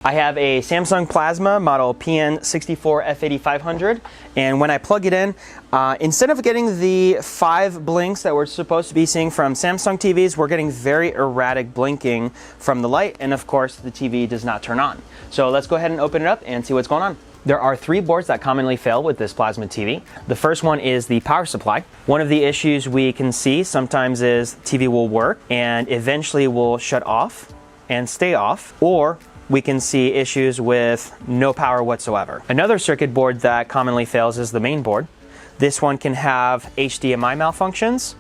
I have a Samsung Plasma model PN64F8500, and when I plug it in, instead of getting the 5 blinks that we're supposed to be seeing from Samsung TVs, we're getting very erratic blinking from the light, and of course the TV does not turn on. So let's go ahead and open it up and see what's going on. There are 3 boards that commonly fail with this Plasma TV. The first one is the power supply. One of the issues we can see sometimes is TV will work and eventually will shut off and stay off, or we can see issues with no power whatsoever. Another circuit board that commonly fails is the main board. This one can have HDMI malfunctions.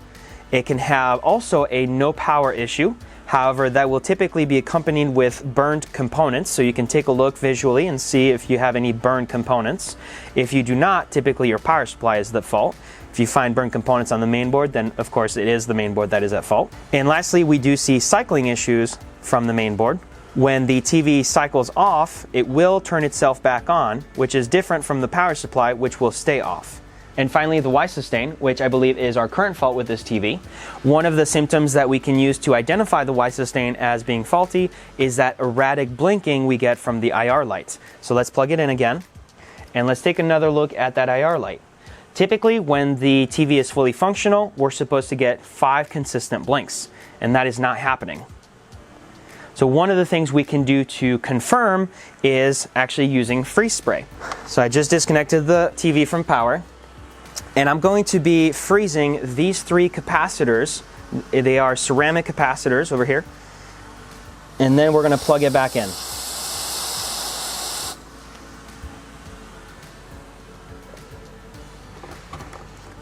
It can have also a no power issue. However, that will typically be accompanied with burned components, so you can take a look visually and see if you have any burned components. If you do not, typically your power supply is the fault. If you find burned components on the main board, then of course it is the main board that is at fault. And lastly, we do see cycling issues from the main board. When the TV cycles off, it will turn itself back on, which is different from the power supply, which will stay off. And finally, the Y sustain, which I believe is our current fault with this TV. One of the symptoms that we can use to identify the Y sustain as being faulty is that erratic blinking we get from the IR lights. So let's plug it in again, and let's take another look at that IR light. Typically, when the TV is fully functional, we're supposed to get 5 consistent blinks, and that is not happening. So one of the things we can do to confirm is actually using freeze spray. So I just disconnected the TV from power, and I'm going to be freezing these 3 capacitors. They are ceramic capacitors over here, and then we're going to plug it back in.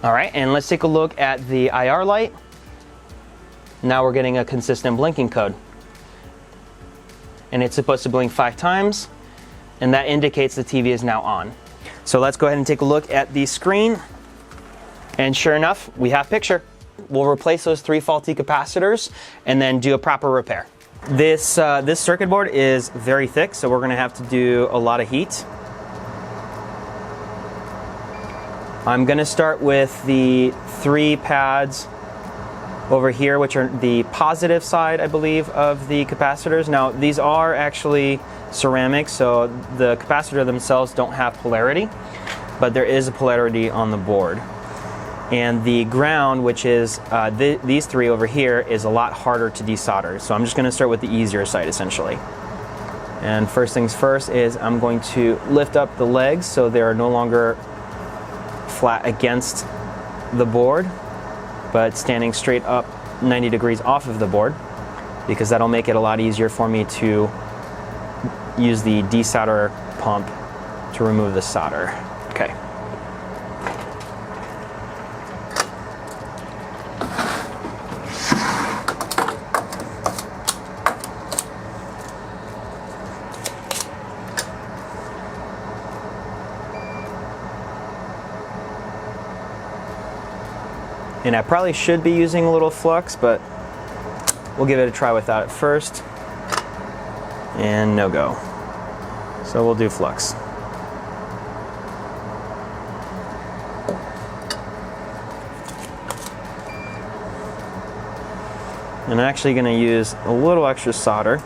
All right, and let's take a look at the IR light. Now we're getting a consistent blinking code. And it's supposed to blink 5 times, and that indicates the TV is now on. So let's go ahead and take a look at the screen, and sure enough, we have picture. We'll replace those 3 faulty capacitors and then do a proper repair. This circuit board is very thick, so we're going to have to do a lot of heat. I'm going to start with the 3 pads over here, which are the positive side, I believe, of the capacitors. Now, these are actually ceramic, so the capacitor themselves don't have polarity, but there is a polarity on the board. And the ground, which is these 3 over here, is a lot harder to desolder. So I'm just going to start with the easier side, essentially. And first things first is I'm going to lift up the legs so they are no longer flat against the board, but standing straight up 90 degrees off of the board, because that'll make it a lot easier for me to use the desolder pump to remove the solder. Okay. And I probably should be using a little flux, but we'll give it a try without it first. And no go. So we'll do flux. And I'm actually going to use a little extra solder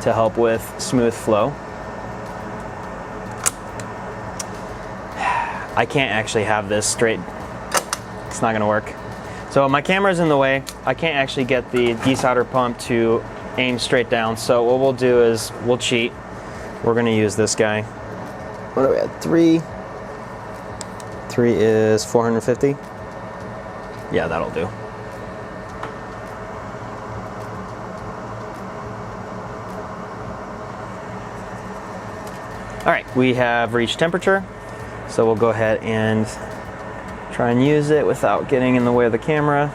to help with smooth flow. I can't actually have this straight. It's not going to work. So my camera's in the way. I can't actually get the desolder pump to aim straight down. So what we'll do is we'll cheat. We're going to use this guy. What are we at? 3 is 450. Yeah, that'll do. All right, we have reached temperature. So we'll go ahead and try and use it without getting in the way of the camera.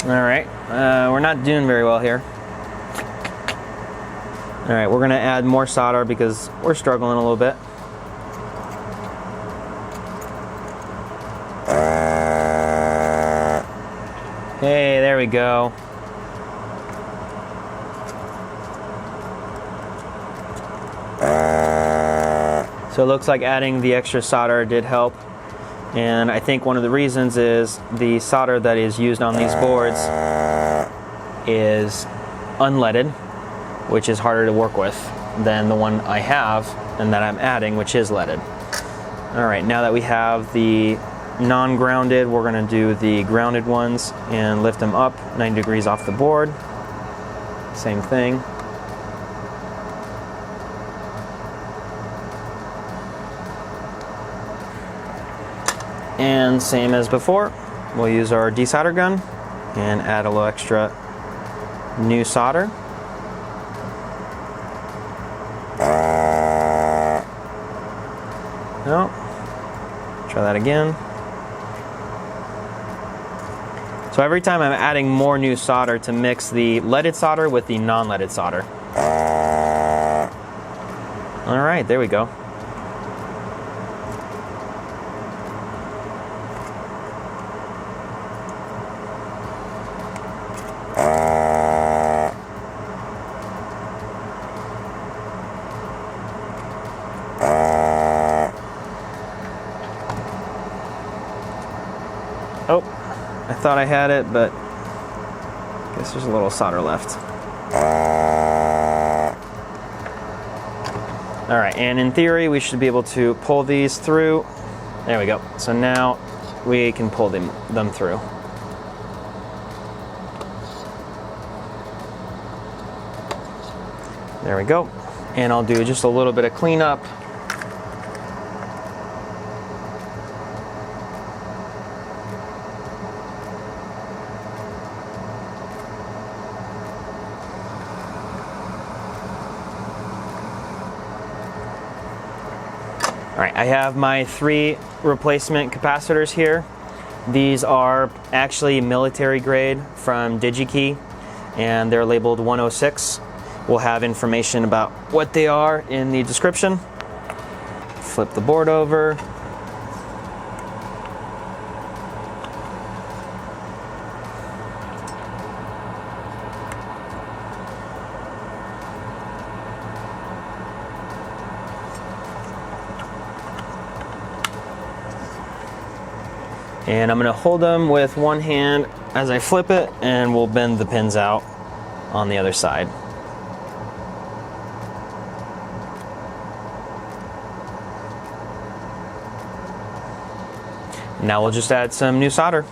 Alright, we're not doing very well here. Alright, we're going to add more solder because we're struggling a little bit. Hey, there we go. So it looks like adding the extra solder did help. And I think one of the reasons is the solder that is used on these boards is unleaded, which is harder to work with than the one I have and that I'm adding, which is leaded. All right, now that we have the non-grounded, we're gonna do the grounded ones and lift them up 90 degrees off the board. Same thing. And same as before, we'll use our desolder gun and add a little extra new solder. No. Try that again. So every time I'm adding more new solder to mix the leaded solder with the non-leaded solder. All right, there we go. Oh, I thought I had it, but I guess there's a little solder left. All right, and in theory, we should be able to pull these through. There we go. So now we can pull them through. There we go. And I'll do just a little bit of cleanup. All right, I have my 3 replacement capacitors here. These are actually military grade from DigiKey, and they're labeled 106. We'll have information about what they are in the description. Flip the board over. And I'm going to hold them with one hand as I flip it, and we'll bend the pins out on the other side. Now we'll just add some new solder.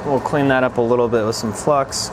We'll clean that up a little bit with some flux.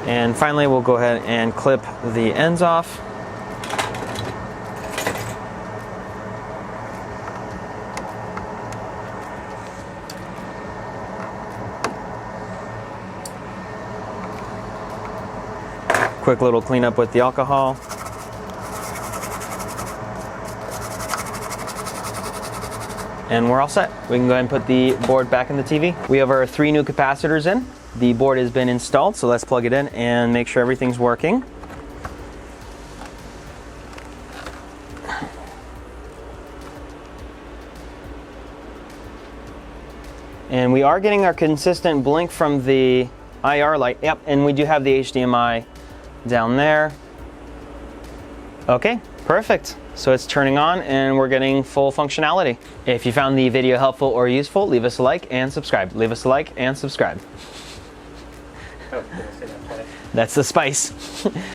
And finally, we'll go ahead and clip the ends off. Quick little cleanup with the alcohol. And we're all set. We can go ahead and put the board back in the TV. We have our 3 new capacitors in. The board has been installed, so let's plug it in and make sure everything's working. And we are getting our consistent blink from the IR light. Yep, and we do have the HDMI down there. Okay, perfect. So it's turning on and we're getting full functionality. If you found the video helpful or useful, leave us a like and subscribe. Leave us a like and subscribe. Oh, did I say that twice? That's the spice.